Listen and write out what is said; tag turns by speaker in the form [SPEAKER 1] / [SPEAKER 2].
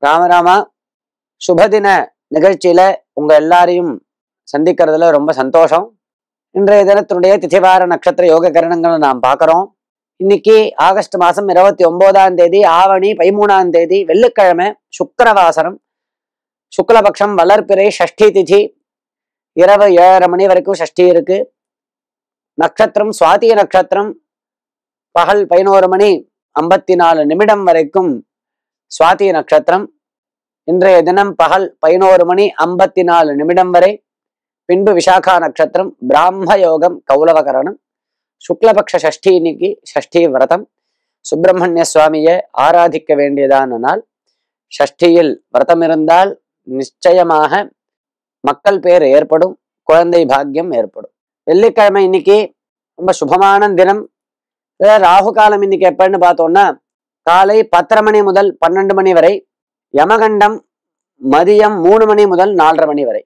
[SPEAKER 1] ராமராமா, சுபதின நிகழ்ச்சியில உங்க எல்லாரையும் சந்திக்கிறதுல ரொம்ப சந்தோஷம். இன்றைய தினத்தினுடைய திதிவார நட்சத்திர யோக கரணங்களை நாம் பார்க்கிறோம். இன்னைக்கு ஆகஸ்ட் மாசம் 29ஆம் தேதி, ஆவணி 13ஆம் தேதி, வெள்ளிக்கிழமை, சுக்கிரவாசரம், சுக்லபக்ஷம், வளர்பிறை, ஷஷ்டி திதி, இரவு 7:30 மணி வரைக்கும் ஷஷ்டி இருக்கு. நட்சத்திரம் சுவாதி நட்சத்திரம், பகல் 11:54 வரைக்கும் சுவாதி நட்சத்திரம். இன்றைய தினம் பகல் 11:54 வரை, பின்பு விசாகா நட்சத்திரம், பிராம யோகம், கௌலவகரணம், சுக்லபக்ஷ ஷஷ்டி. இன்னைக்கு ஷஷ்டி விரதம். சுப்பிரமணிய சுவாமியை ஆராதிக்க வேண்டியதான நாள். ஷஷ்டியில் விரதம் இருந்தால் நிச்சயமாக மக்கள் பேர் ஏற்படும், குழந்தை பாக்கியம் ஏற்படும். வெள்ளிக்கிழமை இன்னைக்கு ரொம்ப சுபமான தினம். ராகு காலம் இன்னைக்கு எப்பன்னு பார்த்தோம்னா காலை 10:30 மணி முதல் 12 மணி வரை, யமகண்டம் மதியம் 3 மணி முதல் 4:30 மணி வரை.